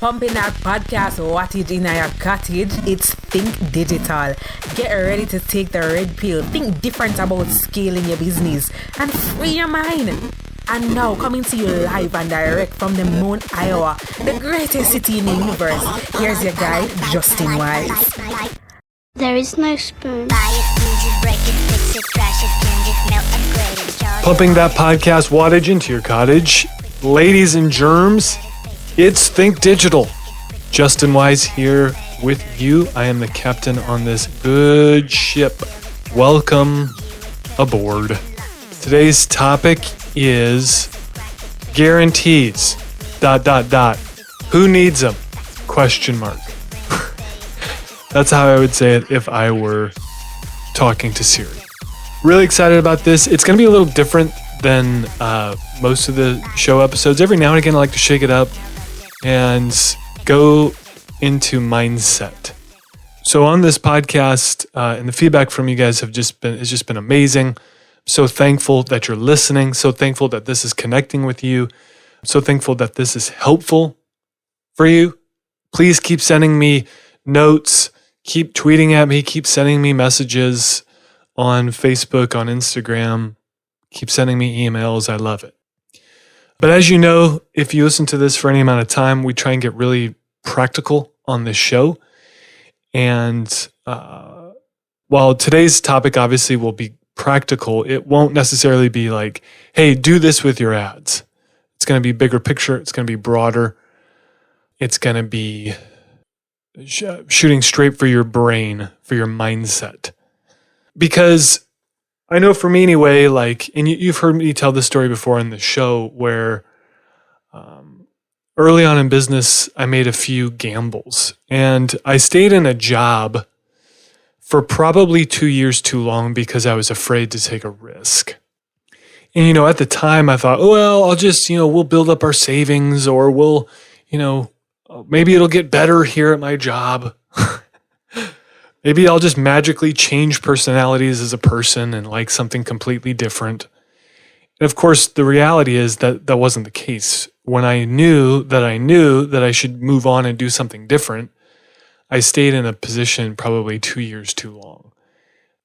Pumping that podcast wattage in your cottage, it's Think Digital. Get ready to take the red pill. Think different about scaling your business and free your mind. And now coming to you live and direct from the Moon, Iowa, the greatest city in the universe. Here's your guy, Justin Wise. There is no spoon. Pumping that podcast wattage into your cottage. Ladies and germs, it's Think Digital. Justin Wise here with you. I am the captain on this good ship. Welcome aboard. Today's topic is guarantees. ... Who needs them? ? That's how I would say it if I were talking to Siri. Really excited about this. It's going to be a little different than most of the show episodes. Every now and again, I like to shake it up and go into mindset. So on this podcast, and the feedback from you guys has just been amazing. So thankful that you're listening. So thankful that this is connecting with you. So thankful that this is helpful for you. Please keep sending me notes. Keep tweeting at me. Keep sending me messages on Facebook, on Instagram. Keep sending me emails. I love it. But as you know, if you listen to this for any amount of time, we try and get really practical on this show. And while today's topic obviously will be practical, it won't necessarily be like, hey, do this with your ads. It's going to be bigger picture. It's going to be broader. It's going to be shooting straight for your brain, for your mindset. Because I know for me anyway, and you've heard me tell this story before on the show where early on in business, I made a few gambles. And I stayed in a job for probably 2 years too long because I was afraid to take a risk. And, at the time I thought, oh, well, I'll just, we'll build up our savings or we'll, maybe it'll get better here at my job. Maybe I'll just magically change personalities as a person and like something completely different. And of course, the reality is that that wasn't the case. When I knew that I should move on and do something different, I stayed in a position probably 2 years too long.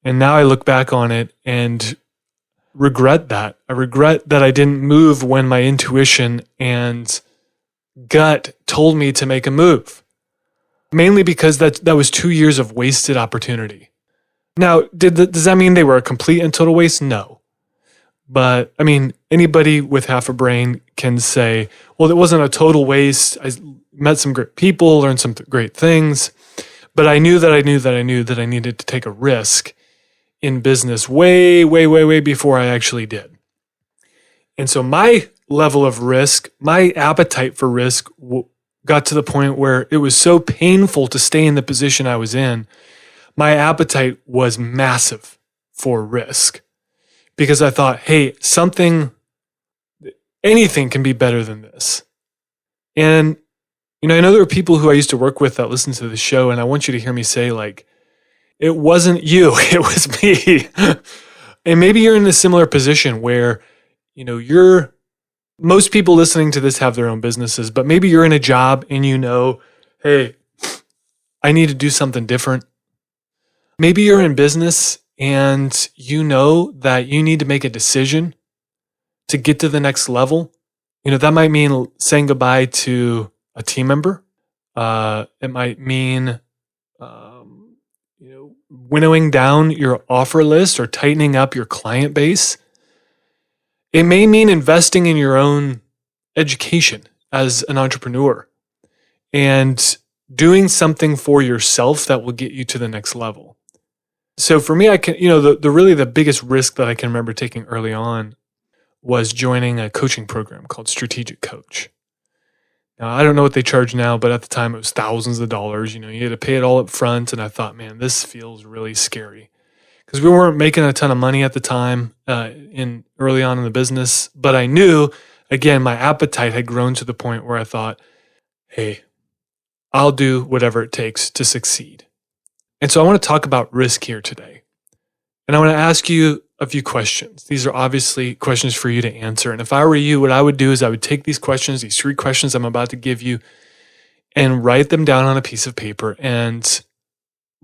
And now I look back on it and regret that. I regret that I didn't move when my intuition and gut told me to make a move. Mainly because that was 2 years of wasted opportunity. Now, does that mean they were a complete and total waste? No. But, anybody with half a brain can say, well, it wasn't a total waste. I met some great people, learned some great things. But I knew that I needed to take a risk in business way, way, way, way before I actually did. And so my level of risk, my appetite for risk got to the point where it was so painful to stay in the position I was in. My appetite was massive for risk because I thought, hey, anything can be better than this. And, I know there are people who I used to work with that listen to the show, and I want you to hear me say, it wasn't you, it was me. And maybe you're in a similar position where, most people listening to this have their own businesses, but maybe you're in a job and hey, I need to do something different. Maybe you're in business and you know that you need to make a decision to get to the next level. That might mean saying goodbye to a team member. It might mean, winnowing down your offer list or tightening up your client base. It may mean investing in your own education as an entrepreneur and doing something for yourself that will get you to the next level. So for me, I can, the biggest risk that I can remember taking early on was joining a coaching program called Strategic Coach. Now, I don't know what they charge now, but at the time it was thousands of dollars. You had to pay it all up front. And I thought, man, this feels really scary. Because we weren't making a ton of money at the time early on in the business. But I knew, again, my appetite had grown to the point where I thought, hey, I'll do whatever it takes to succeed. And so I want to talk about risk here today. And I want to ask you a few questions. These are obviously questions for you to answer. And if I were you, what I would do is I would take these questions, these 3 questions I'm about to give you, and write them down on a piece of paper and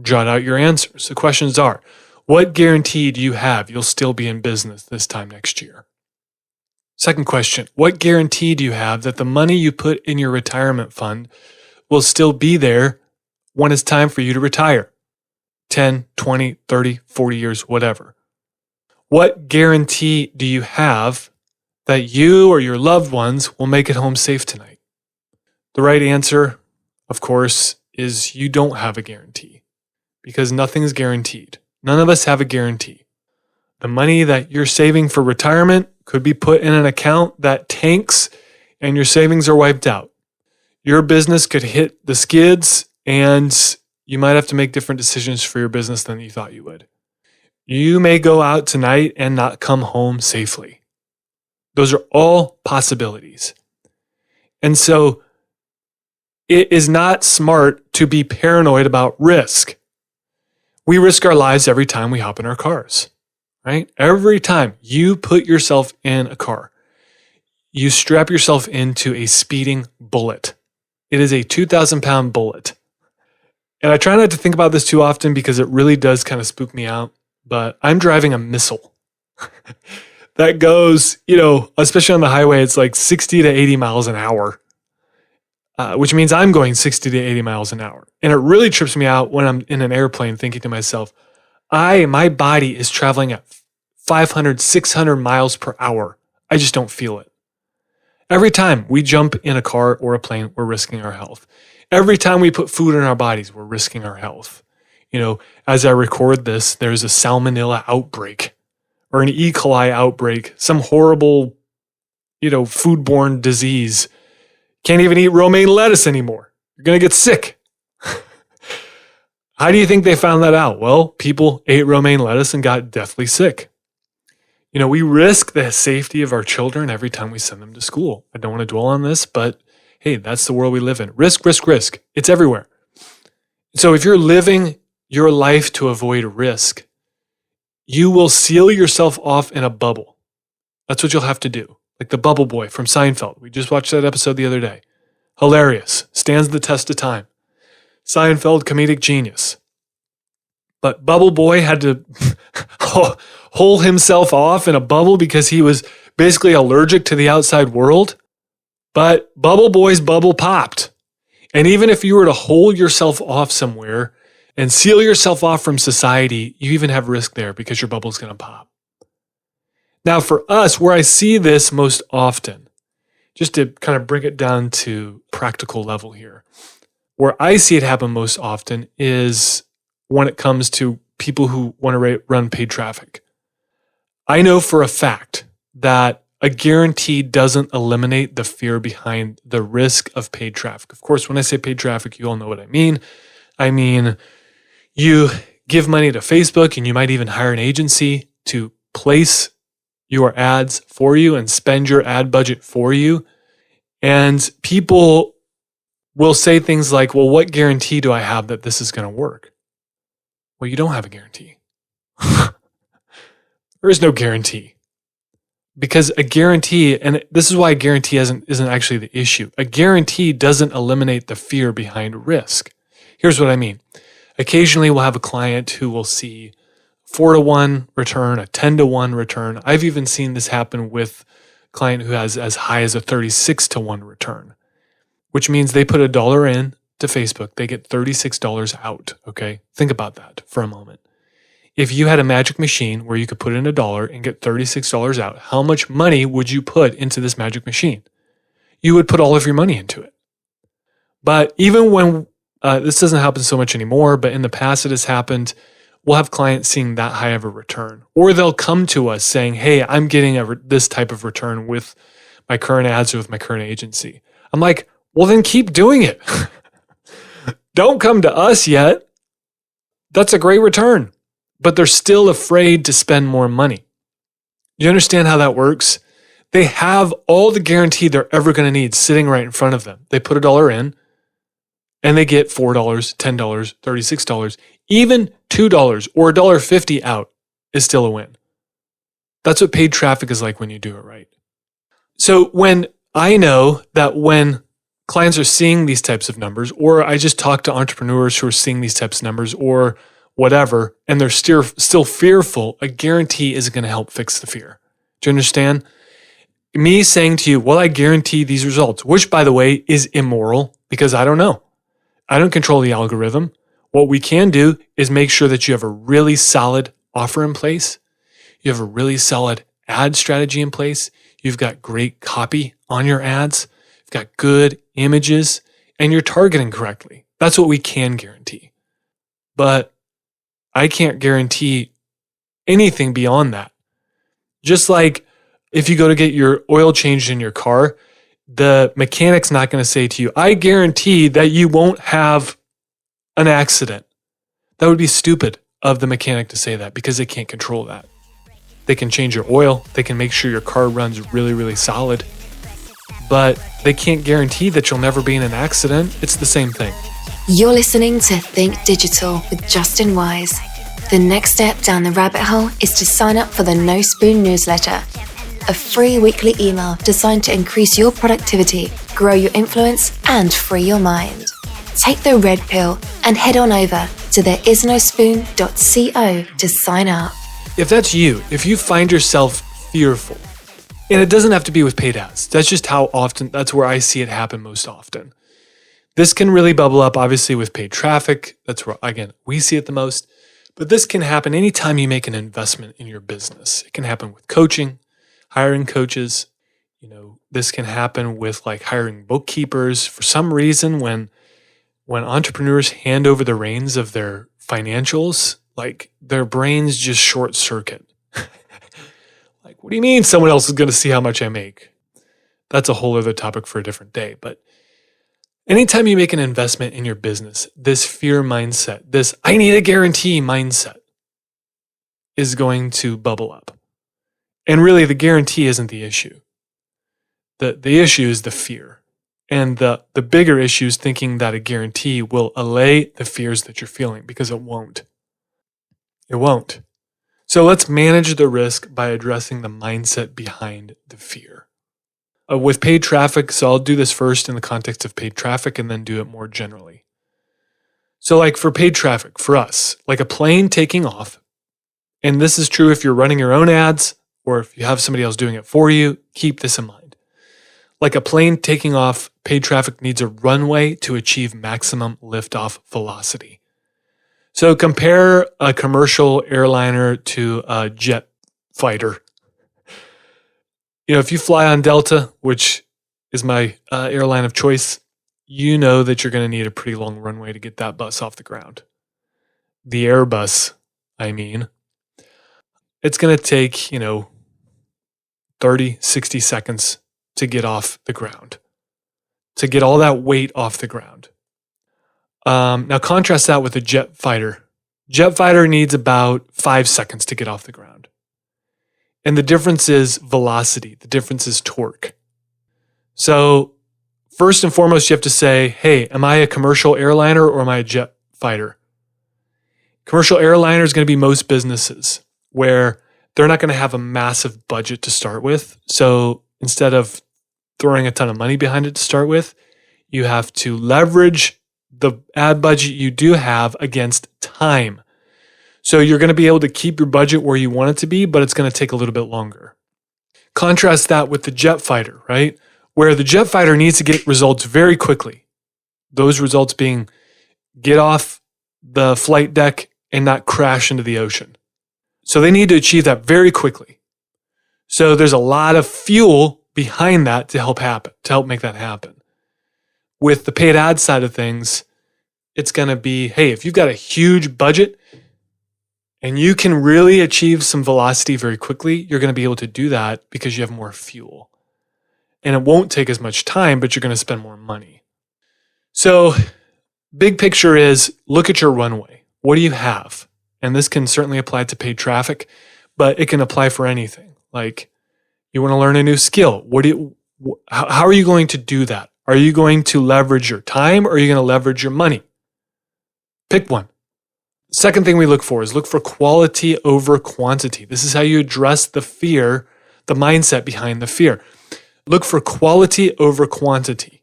jot out your answers. The questions are, what guarantee do you have you'll still be in business this time next year? Second question, what guarantee do you have that the money you put in your retirement fund will still be there when it's time for you to retire? 10, 20, 30, 40 years, whatever. What guarantee do you have that you or your loved ones will make it home safe tonight? The right answer, of course, is you don't have a guarantee because nothing's guaranteed. None of us have a guarantee. The money that you're saving for retirement could be put in an account that tanks and your savings are wiped out. Your business could hit the skids and you might have to make different decisions for your business than you thought you would. You may go out tonight and not come home safely. Those are all possibilities. And so it is not smart to be paranoid about risk. We risk our lives every time we hop in our cars, right? Every time you put yourself in a car, you strap yourself into a speeding bullet. It is a 2,000-pound bullet. And I try not to think about this too often because it really does kind of spook me out, but I'm driving a missile that goes, especially on the highway, it's like 60 to 80 miles an hour. Which means I'm going 60 to 80 miles an hour. And it really trips me out when I'm in an airplane thinking to myself, my body is traveling at 500, 600 miles per hour. I just don't feel it. Every time we jump in a car or a plane, we're risking our health. Every time we put food in our bodies, we're risking our health. As I record this, there's a salmonella outbreak or an E. coli outbreak, some horrible, foodborne disease. Can't even eat romaine lettuce anymore. You're going to get sick. How do you think they found that out? Well, people ate romaine lettuce and got deathly sick. We risk the safety of our children every time we send them to school. I don't want to dwell on this, but hey, that's the world we live in. Risk, risk, risk. It's everywhere. So if you're living your life to avoid risk, you will seal yourself off in a bubble. That's what you'll have to do. Like the Bubble Boy from Seinfeld. We just watched that episode the other day. Hilarious. Stands the test of time. Seinfeld, comedic genius. But Bubble Boy had to hole himself off in a bubble because he was basically allergic to the outside world. But Bubble Boy's bubble popped. And even if you were to hole yourself off somewhere and seal yourself off from society, you even have risk there because your bubble's going to pop. Now, for us, where I see this most often, just to kind of bring it down to practical level here, where I see it happen most often is when it comes to people who want to run paid traffic. I know for a fact that a guarantee doesn't eliminate the fear behind the risk of paid traffic. Of course, when I say paid traffic, you all know what I mean. I mean, you give money to Facebook and you might even hire an agency to place your ads for you and spend your ad budget for you. And people will say things like, well, what guarantee do I have that this is going to work? Well, you don't have a guarantee. There is no guarantee. Because a guarantee, and this is why a guarantee isn't actually the issue. A guarantee doesn't eliminate the fear behind risk. Here's what I mean. Occasionally we'll have a client who will see 4-to-1 return, a 10-to-1 return. I've even seen this happen with a client who has as high as a 36-to-1 return, which means they put $1 in to Facebook, they get $36 out, okay? Think about that for a moment. If you had a magic machine where you could put in $1 and get $36 out, how much money would you put into this magic machine? You would put all of your money into it. But even when, this doesn't happen so much anymore, but in the past it has happened, we'll have clients seeing that high of a return. Or they'll come to us saying, hey, I'm getting this type of return with my current ads or with my current agency. I'm like, well, then keep doing it. Don't come to us yet. That's a great return. But they're still afraid to spend more money. You understand how that works? They have all the guarantee they're ever going to need sitting right in front of them. They put $1 in and they get $4, $10, $36, even $2 or $1.50 out is still a win. That's what paid traffic is like when you do it right. So when I know that when clients are seeing these types of numbers, or I just talk to entrepreneurs who are seeing these types of numbers or whatever, and they're still fearful, a guarantee isn't going to help fix the fear. Do you understand? Me saying to you, well, I guarantee these results, which by the way is immoral because I don't know. I don't control the algorithm. What we can do is make sure that you have a really solid offer in place. You have a really solid ad strategy in place. You've got great copy on your ads. You've got good images, and you're targeting correctly. That's what we can guarantee. But I can't guarantee anything beyond that. Just like if you go to get your oil changed in your car, the mechanic's not going to say to you, I guarantee that you won't have an accident. That would be stupid of the mechanic to say that because they can't control that. They can change your oil. They can make sure your car runs really, really solid. But they can't guarantee that you'll never be in an accident. It's the same thing. You're listening to Think Digital with Justin Wise. The next step down the rabbit hole is to sign up for the No Spoon newsletter, a free weekly email designed to increase your productivity, grow your influence, and free your mind. Take the red pill and head on over to thereisnospoon.co to sign up. If that's you, if you find yourself fearful, and it doesn't have to be with paid ads, that's just that's where I see it happen most often. This can really bubble up, obviously, with paid traffic. That's where, again, we see it the most. But this can happen anytime you make an investment in your business. It can happen with coaching, hiring coaches. This can happen with like hiring bookkeepers. For some reason, when entrepreneurs hand over the reins of their financials, like their brains just short circuit. Like, what do you mean someone else is going to see how much I make? That's a whole other topic for a different day. But anytime you make an investment in your business, this fear mindset, this I need a guarantee mindset is going to bubble up. And really, the guarantee isn't the issue. The issue is the fear. And the bigger issue is thinking that a guarantee will allay the fears that you're feeling, because it won't. It won't. So let's manage the risk by addressing the mindset behind the fear. With paid traffic, so I'll do this first in the context of paid traffic and then do it more generally. So like for paid traffic, for us, like a plane taking off, and this is true if you're running your own ads or if you have somebody else doing it for you, keep this in mind. Like a plane taking off, paid traffic needs a runway to achieve maximum liftoff velocity. So compare a commercial airliner to a jet fighter. If you fly on Delta, which is my airline of choice, you know that you're going to need a pretty long runway to get that bus off the ground. The Airbus, it's going to take, 30, 60 seconds to get off the ground, to get all that weight off the ground. Now contrast that with a jet fighter. Jet fighter needs about 5 seconds to get off the ground. And the difference is velocity. The difference is torque. So first and foremost, you have to say, hey, am I a commercial airliner or am I a jet fighter? Commercial airliner is going to be most businesses where they're not going to have a massive budget to start with. So instead of throwing a ton of money behind it to start with, you have to leverage the ad budget you do have against time. So you're going to be able to keep your budget where you want it to be, but it's going to take a little bit longer. Contrast that with the jet fighter, right? Where the jet fighter needs to get results very quickly. Those results being get off the flight deck and not crash into the ocean. So they need to achieve that very quickly. So there's a lot of fuel behind that to help make that happen. With the paid ad side of things, it's going to be, hey, if you've got a huge budget and you can really achieve some velocity very quickly, you're going to be able to do that because you have more fuel. And it won't take as much time, but you're going to spend more money. So big picture is look at your runway. What do you have? And this can certainly apply to paid traffic, but it can apply for anything. Like you want to learn a new skill. How are you going to do that? Are you going to leverage your time or are you going to leverage your money? Pick one. Second thing we look for quality over quantity. This is how you address the fear, the mindset behind the fear. Look for quality over quantity.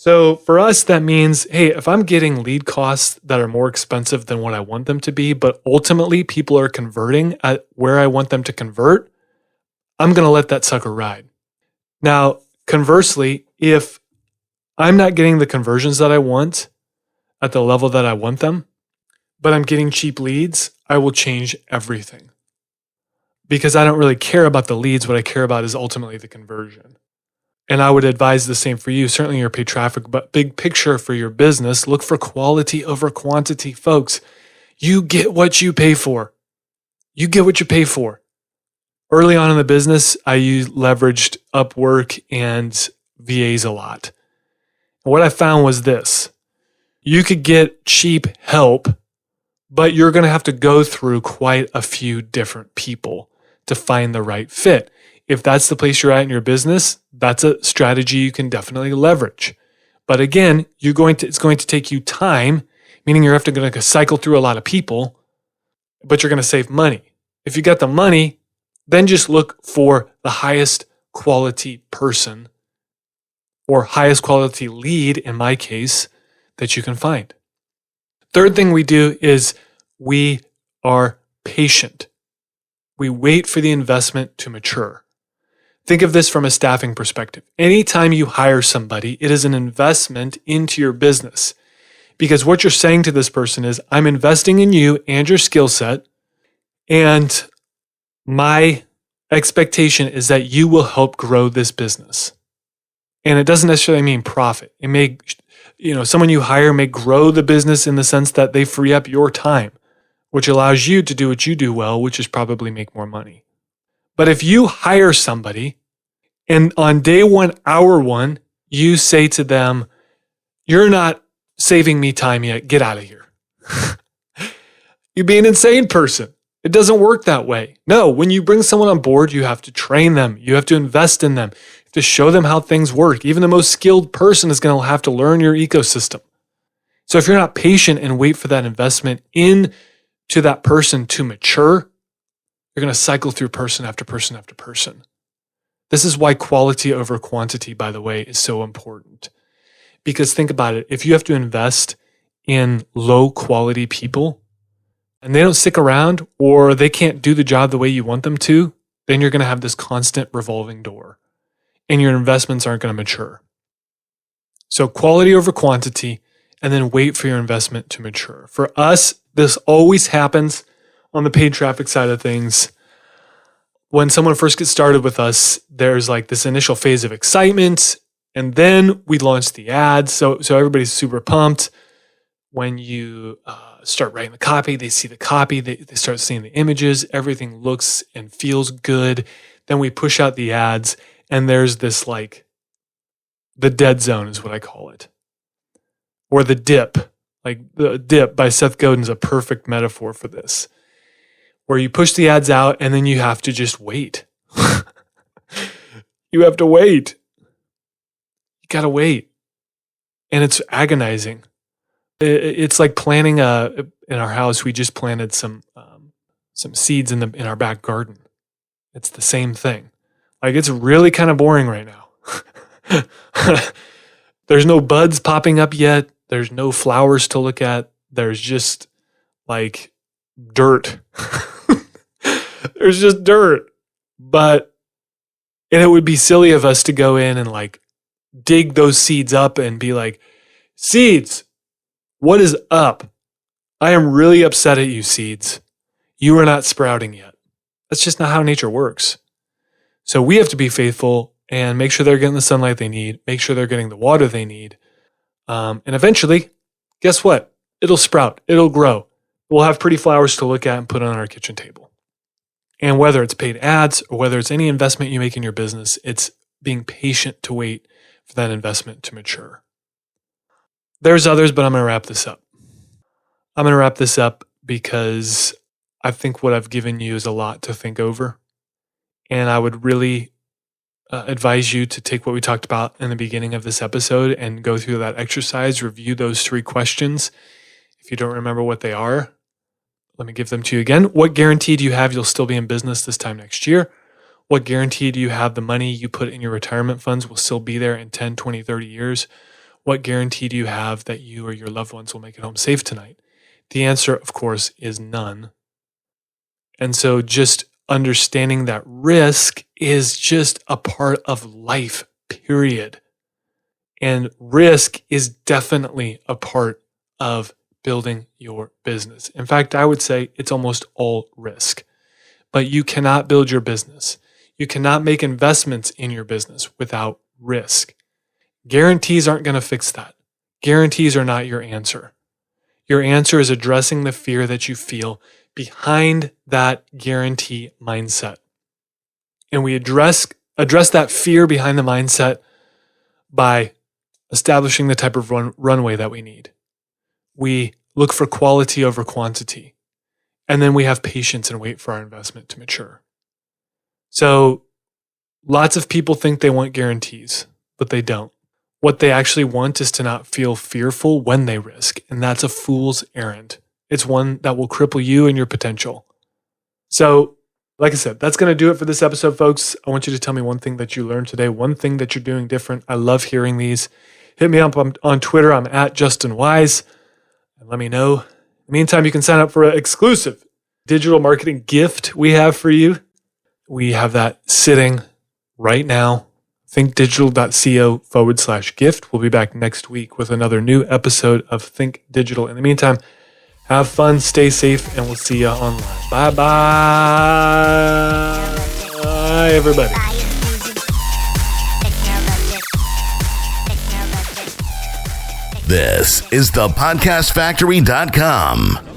So for us, that means, hey, if I'm getting lead costs that are more expensive than what I want them to be, but ultimately people are converting at where I want them to convert, I'm going to let that sucker ride. Now, conversely, if I'm not getting the conversions that I want at the level that I want them, but I'm getting cheap leads, I will change everything. Because I don't really care about the leads. What I care about is ultimately the conversion. And I would advise the same for you, certainly your paid traffic, but big picture for your business, look for quality over quantity. Folks, you get what you pay for. You get what you pay for. Early on in the business, I leveraged Upwork and VAs a lot. And what I found was this. You could get cheap help, but you're going to have to go through quite a few different people to find the right fit. If that's the place you're at in your business, that's a strategy you can definitely leverage. But again, it's going to take you time, meaning you're going to cycle through a lot of people, but you're going to save money. If you got the money, then just look for the highest quality person or highest quality lead, in my case, that you can find. Third thing we do is we are patient. We wait for the investment to mature. Think of this from a staffing perspective. Anytime you hire somebody, it is an investment into your business. Because what you're saying to this person is, I'm investing in you and your skill set, and my expectation is that you will help grow this business. And it doesn't necessarily mean profit. It may, someone you hire may grow the business in the sense that they free up your time, which allows you to do what you do well, which is probably make more money. But if you hire somebody and on day one, hour one, you say to them, you're not saving me time yet, get out of here. You'd be an insane person. It doesn't work that way. No, when you bring someone on board, you have to train them. You have to invest in them. You have to show them how things work. Even the most skilled person is going to have to learn your ecosystem. So if you're not patient and wait for that investment into that person to mature, you're going to cycle through person after person after person. This is why quality over quantity, by the way, is so important. Because think about it. If you have to invest in low quality people and they don't stick around or they can't do the job the way you want them to, then you're going to have this constant revolving door and your investments aren't going to mature. So quality over quantity, and then wait for your investment to mature. For us, this always happens on the paid traffic side of things. When someone first gets started with us, there's like this initial phase of excitement, and then we launch the ads. So everybody's super pumped. When you start writing the copy, they see the copy, they start seeing the images, everything looks and feels good. Then we push out the ads, and there's this like, the dead zone is what I call it. Or the dip. Like the dip by Seth Godin is a perfect metaphor for this. Where you push the ads out and then you have to just wait. You have to wait. You gotta wait. And it's agonizing. It's like planting in our house, we just planted some seeds in our back garden. It's the same thing. Like it's really kind of boring right now. There's no buds popping up yet. There's no flowers to look at. There's just like dirt. There's just dirt. And it would be silly of us to go in and like dig those seeds up and be like, seeds, what is up? I am really upset at you, seeds. You are not sprouting yet. That's just not how nature works. So we have to be faithful and make sure they're getting the sunlight they need, make sure they're getting the water they need. And eventually, guess what? It'll sprout. It'll grow. We'll have pretty flowers to look at and put on our kitchen table. And whether it's paid ads or whether it's any investment you make in your business, it's being patient to wait for that investment to mature. There's others, but I'm going to wrap this up. I'm going to wrap this up because I think what I've given you is a lot to think over. And I would really advise you to take what we talked about in the beginning of this episode and go through that exercise, review those 3 questions. If you don't remember what they are, let me give them to you again. What guarantee do you have you'll still be in business this time next year? What guarantee do you have the money you put in your retirement funds will still be there in 10, 20, 30 years? what guarantee do you have that you or your loved ones will make it home safe tonight? The answer, of course, is none. And so just understanding that risk is just a part of life, period. And risk is definitely a part of building your business. In fact, I would say it's almost all risk. But you cannot build your business. You cannot make investments in your business without risk. Guarantees aren't going to fix that. Guarantees are not your answer. Your answer is addressing the fear that you feel behind that guarantee mindset. And we address that fear behind the mindset by establishing the type of runway that we need. We look for quality over quantity. And then we have patience and wait for our investment to mature. So lots of people think they want guarantees, but they don't. What they actually want is to not feel fearful when they risk. And that's a fool's errand. It's one that will cripple you and your potential. So, like I said, that's going to do it for this episode, folks. I want you to tell me one thing that you learned today, one thing that you're doing different. I love hearing these. Hit me up on Twitter. I'm at Justin Wise. And let me know. In the meantime, you can sign up for an exclusive digital marketing gift we have for you. We have that sitting right now. thinkdigital.co/gift. We'll be back next week with another new episode of Think Digital. In the meantime, have fun, stay safe, and we'll see you online. Bye-bye. Bye, everybody. This is thepodcastfactory.com.